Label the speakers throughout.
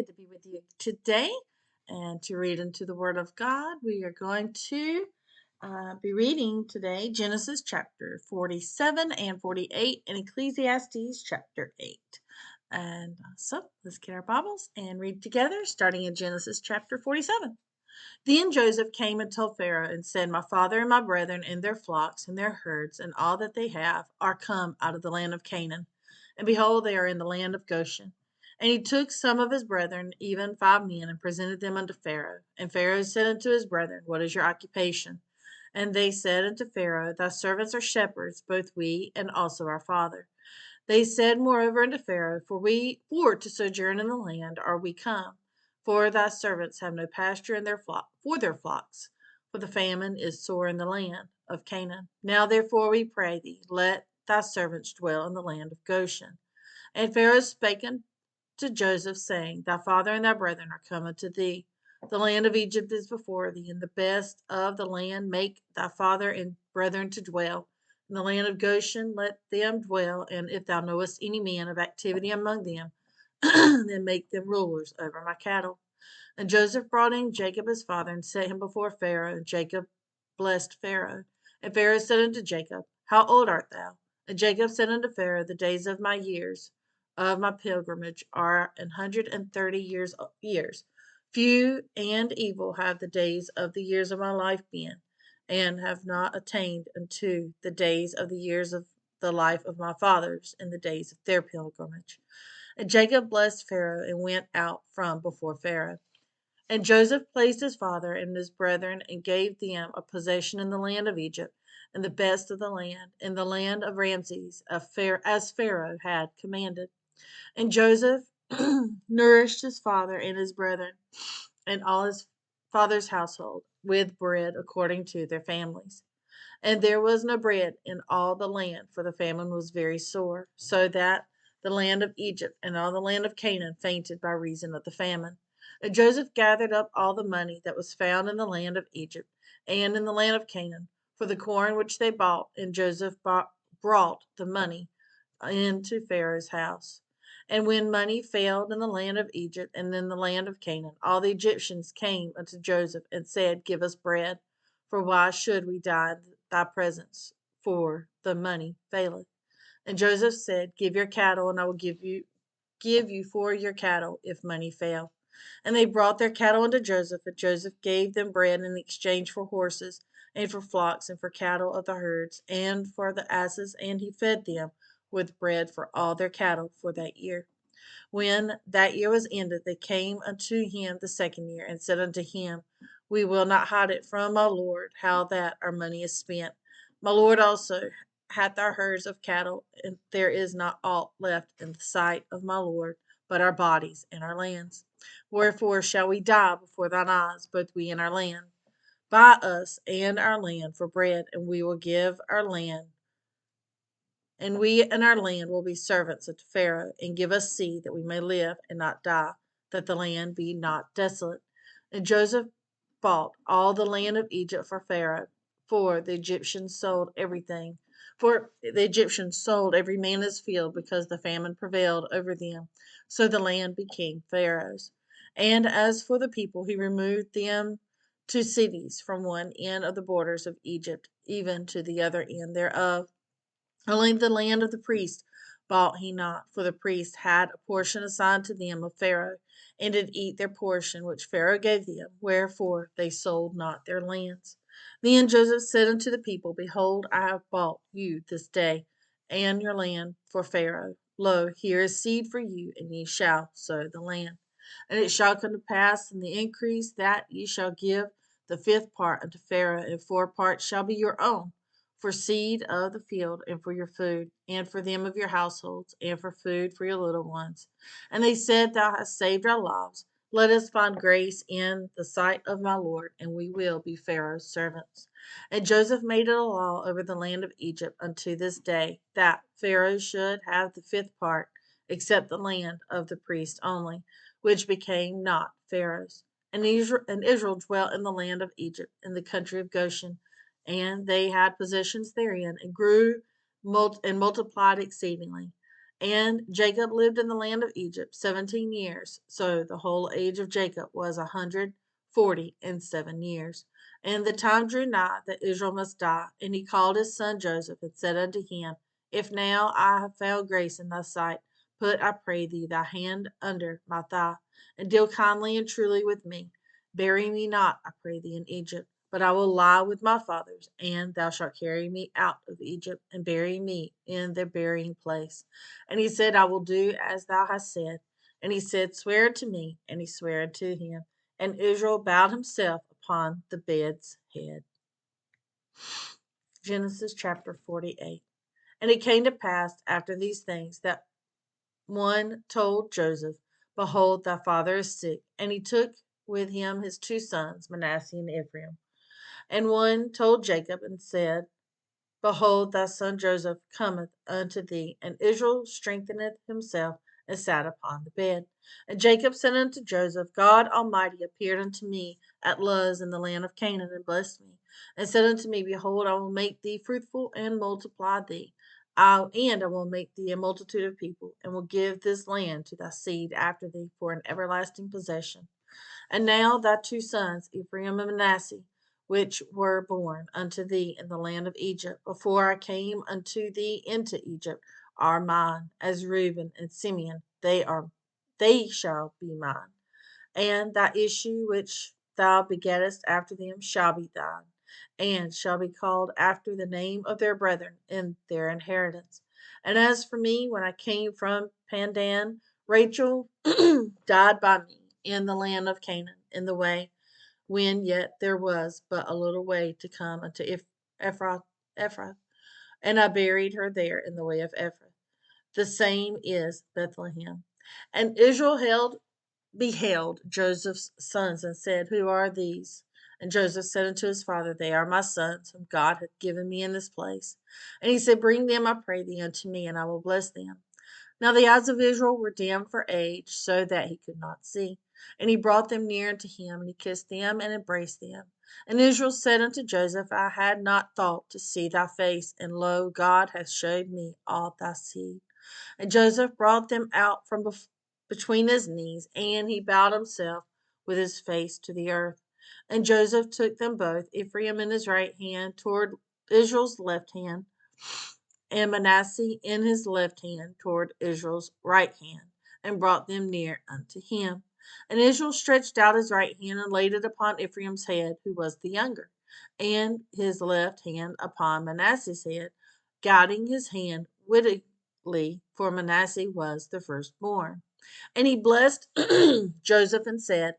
Speaker 1: Good to be with you today and to read into the Word of God. We are going to be reading today Genesis chapter 47 and 48 and Ecclesiastes chapter 8. And so let's get our Bibles and read together, starting in Genesis chapter 47. Then Joseph came and told Pharaoh and said, My father and my brethren and their flocks and their herds and all that they have are come out of the land of Canaan. And behold, they are in the land of Goshen. And he took some of his brethren, even 5 men, and presented them unto Pharaoh. And Pharaoh said unto his brethren, What is your occupation? And they said unto Pharaoh, Thy servants are shepherds, both we and also our father. They said moreover unto Pharaoh, For to sojourn in the land are we come. For thy servants have no pasture in for their flocks, for the famine is sore in the land of Canaan. Now therefore we pray thee, let thy servants dwell in the land of Goshen. And Pharaoh spake unto Joseph, saying, Thy father and thy brethren are come unto thee. The land of Egypt is before thee, and the best of the land make thy father and brethren to dwell. In the land of Goshen let them dwell, and if thou knowest any man of activity among them, then make them rulers over my cattle. And Joseph brought in Jacob his father, and set him before Pharaoh, and Jacob blessed Pharaoh. And Pharaoh said unto Jacob, How old art thou? And Jacob said unto Pharaoh, The days of my years of my pilgrimage are 130 years. Few and evil have the days of the years of my life been, and have not attained unto the days of the years of the life of my fathers in the days of their pilgrimage. And Jacob blessed Pharaoh and went out from before Pharaoh. And Joseph placed his father and his brethren and gave them a possession in the land of Egypt, and the best of the land, in the land of Ramses, as Pharaoh had commanded. And Joseph nourished his father and his brethren and all his father's household with bread according to their families. And there was no bread in all the land, for the famine was very sore, so that the land of Egypt and all the land of Canaan fainted by reason of the famine. And Joseph gathered up all the money that was found in the land of Egypt and in the land of Canaan for the corn which they bought, and Joseph brought the money into Pharaoh's house. And when money failed in the land of Egypt and in the land of Canaan, all the Egyptians came unto Joseph and said, Give us bread, for why should we die in thy presence? For the money faileth. And Joseph said, Give your cattle, and I will give you for your cattle, if money fail. And they brought their cattle unto Joseph, and Joseph gave them bread in exchange for horses, and for flocks, and for cattle of the herds, and for the asses, and he fed them with bread for all their cattle for that year. When that year was ended, they came unto him the second year, and said unto him, We will not hide it from my lord, how that our money is spent. My lord also hath our herds of cattle, and there is not aught left in the sight of my lord, but our bodies and our lands. Wherefore shall we die before thine eyes, both we and our land? Buy us and our land for bread, and we will give our land, and we and our land will be servants unto Pharaoh, and give us seed that we may live and not die, that the land be not desolate. And Joseph bought all the land of Egypt for Pharaoh, for the Egyptians sold everything. For the Egyptians sold every man his field, because the famine prevailed over them. So the land became Pharaoh's. And as for the people, he removed them to cities from one end of the borders of Egypt, even to the other end thereof. Only the land of the priest bought he not, for the priest had a portion assigned to them of Pharaoh, and did eat their portion which Pharaoh gave them, wherefore they sold not their lands. Then Joseph said unto the people, Behold, I have bought you this day and your land for Pharaoh. Lo, here is seed for you, and ye shall sow the land. And it shall come to pass in the increase that ye shall give the fifth part unto Pharaoh, and 4 parts shall be your own, for seed of the field, and for your food, and for them of your households, and for food for your little ones. And they said, Thou hast saved our lives. Let us find grace in the sight of my Lord, and we will be Pharaoh's servants. And Joseph made it a law over the land of Egypt unto this day, that Pharaoh should have the fifth part, except the land of the priest only, which became not Pharaoh's. And Israel dwelt in the land of Egypt, in the country of Goshen, and they had possessions therein, and grew and multiplied exceedingly. And Jacob lived in the land of Egypt 17 years. So the whole age of Jacob was 147 years. And the time drew nigh that Israel must die. And he called his son Joseph and said unto him, If now I have found grace in thy sight, put, I pray thee, thy hand under my thigh, and deal kindly and truly with me. Bury me not, I pray thee, in Egypt, but I will lie with my fathers, and thou shalt carry me out of Egypt, and bury me in their burying place. And he said, I will do as thou hast said. And he said, Swear to me. And he sware to him. And Israel bowed himself upon the bed's head. Genesis chapter 48. And it came to pass after these things that one told Joseph, Behold, thy father is sick. And he took with him his two sons, Manasseh and Ephraim. And one told Jacob and said, Behold, thy son Joseph cometh unto thee. And Israel strengtheneth himself and sat upon the bed. And Jacob said unto Joseph, God Almighty appeared unto me at Luz in the land of Canaan, and blessed me, and said unto me, Behold, I will make thee fruitful and multiply thee. I will make thee a multitude of people, and will give this land to thy seed after thee for an everlasting possession. And now thy two sons, Ephraim and Manasseh, which were born unto thee in the land of Egypt, before I came unto thee into Egypt, are mine, as Reuben and Simeon, they shall be mine. And thy issue which thou begettest after them shall be thine, and shall be called after the name of their brethren in their inheritance. And as for me, when I came from Pandan, Rachel died by me in the land of Canaan, in the way, when yet there was but a little way to come unto Ephrath, and I buried her there in the way of Ephrath. The same is Bethlehem. And Israel beheld Joseph's sons, and said, Who are these? And Joseph said unto his father, They are my sons, whom God hath given me in this place. And he said, Bring them, I pray thee, unto me, and I will bless them. Now the eyes of Israel were dim for age, so that he could not see. And he brought them near unto him, and he kissed them, and embraced them. And Israel said unto Joseph, I had not thought to see thy face, and lo, God hath showed me all thy seed. And Joseph brought them out from between his knees, and he bowed himself with his face to the earth. And Joseph took them both, Ephraim in his right hand, toward Israel's left hand, and Manasseh in his left hand toward Israel's right hand, and brought them near unto him. And Israel stretched out his right hand and laid it upon Ephraim's head, who was the younger, and his left hand upon Manasseh's head, guiding his hand wittily, for Manasseh was the firstborn. And he blessed Joseph and said,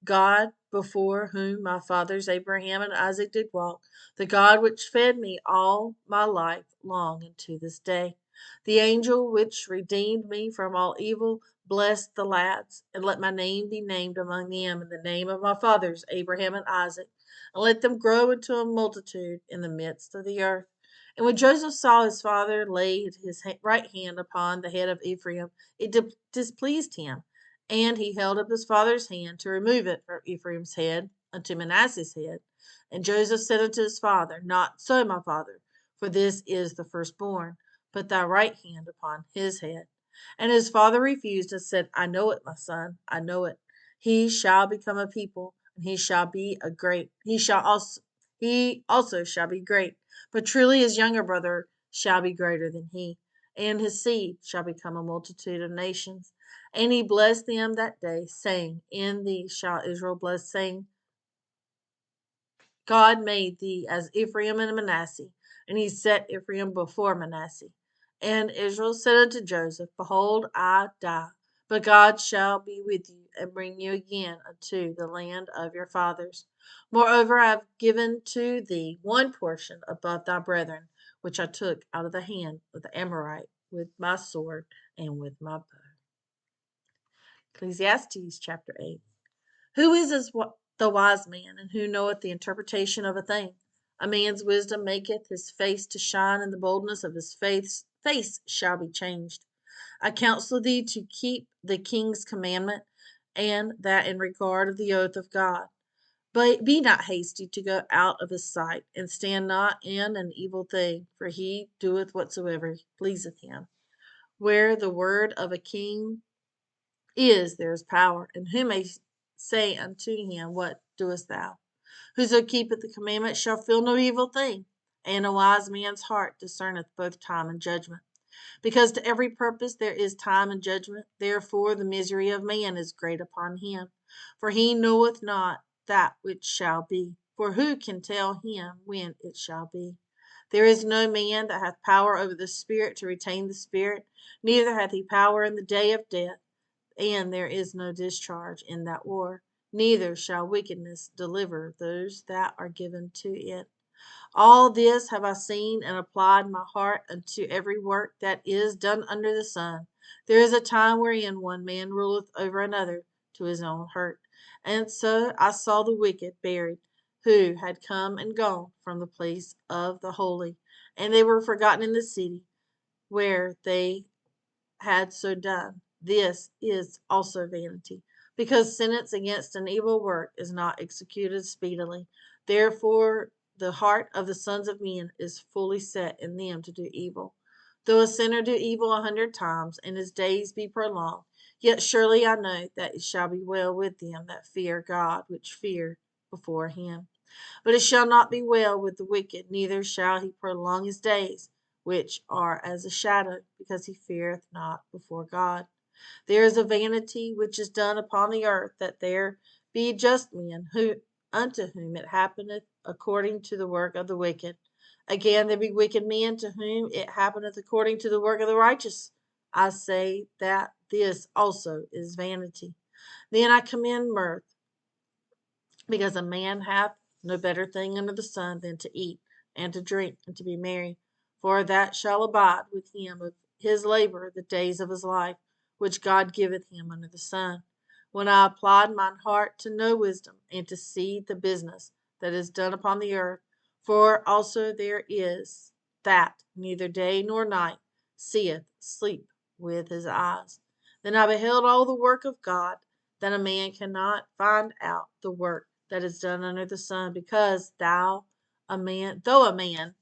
Speaker 1: God, before whom my fathers Abraham and Isaac did walk, the God which fed me all my life long unto this day, the angel which redeemed me from all evil, bless the lads, and let my name be named among them in the name of my fathers Abraham and Isaac, and let them grow into a multitude in the midst of the earth. And when Joseph saw his father laid his right hand upon the head of Ephraim, it displeased him, and he held up his father's hand to remove it from Ephraim's head unto Manasseh's head. And Joseph said unto his father, Not so, my father, for this is the firstborn. Put thy right hand upon his head. And his father refused and said, I know it, my son, I know it. He shall become a people, and he also shall be great. But truly his younger brother shall be greater than he, and his seed shall become a multitude of nations. And he blessed them that day, saying, In thee shall Israel bless, saying, God made thee as Ephraim and Manasseh, and he set Ephraim before Manasseh. And Israel said unto Joseph, Behold, I die, but God shall be with you, and bring you again unto the land of your fathers. Moreover, I have given to thee one portion above thy brethren, which I took out of the hand of the Amorite with my sword and with my bow. Ecclesiastes chapter 8. Who is the wise man, and who knoweth the interpretation of a thing? A man's wisdom maketh his face to shine, and the boldness of his face shall be changed. I counsel thee to keep the king's commandment, and that in regard of the oath of God. But be not hasty to go out of his sight, and stand not in an evil thing, for he doeth whatsoever pleaseth him. Where the word of a king is, there is power. And who may say unto him, What doest thou? Whoso keepeth the commandment shall feel no evil thing. And a wise man's heart discerneth both time and judgment. Because to every purpose there is time and judgment. Therefore the misery of man is great upon him. For he knoweth not that which shall be. For who can tell him when it shall be? There is no man that hath power over the Spirit to retain the Spirit, neither hath he power in the day of death. And there is no discharge in that war, neither shall wickedness deliver those that are given to it. All this have I seen and applied my heart unto every work that is done under the sun. There is a time wherein one man ruleth over another to his own hurt. And so I saw the wicked buried, who had come and gone from the place of the holy, and they were forgotten in the city where they had so done. This is also vanity, because sentence against an evil work is not executed speedily. Therefore, the heart of the sons of men is fully set in them to do evil. Though a sinner do evil 100 times, and his days be prolonged, yet surely I know that it shall be well with them that fear God, which fear before him. But it shall not be well with the wicked, neither shall he prolong his days, which are as a shadow, because he feareth not before God. There is a vanity which is done upon the earth, that there be just men, unto whom it happeneth according to the work of the wicked. Again, there be wicked men, to whom it happeneth according to the work of the righteous. I say that this also is vanity. Then I commend mirth, because a man hath no better thing under the sun than to eat and to drink and to be merry, for that shall abide with him of his labor the days of his life, which God giveth him under the sun. When I applied mine heart to know wisdom, and to see the business that is done upon the earth, for also there is that neither day nor night seeth sleep with his eyes. Then I beheld all the work of God, that a man cannot find out the work that is done under the sun, because though a man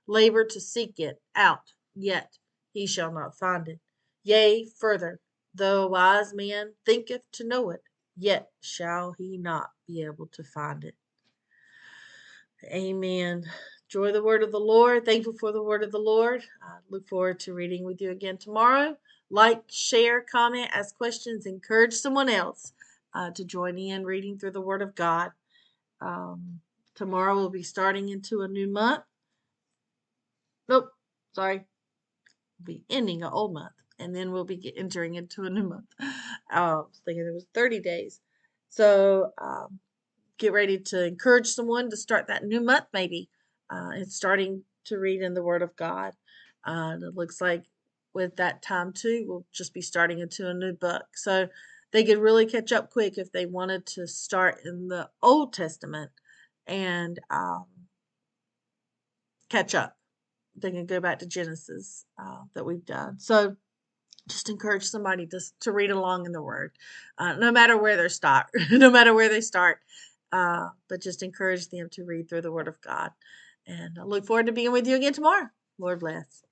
Speaker 1: labor to seek it out, yet he shall not find it. Yea, further, though a wise man thinketh to know it, yet shall he not be able to find it. Amen. Enjoy the word of the Lord. Thankful for the word of the Lord. I look forward to reading with you again tomorrow. Like, share, comment, ask questions, encourage someone else to join in reading through the word of God. Tomorrow we'll be starting into a new month. Nope, sorry. We'll be ending an old month, and then we'll be entering into a new month. I was thinking it was 30 days. So get ready to encourage someone to start that new month, maybe. It's starting to read in the Word of God. And it looks like with that time, too, we'll just be starting into a new book. So they could really catch up quick if they wanted to start in the Old Testament and catch up. They can go back to Genesis that we've done. So just encourage somebody to read along in the Word, no matter where they start, no matter where they start, but just encourage them to read through the Word of God. And I look forward to being with you again tomorrow. Lord bless.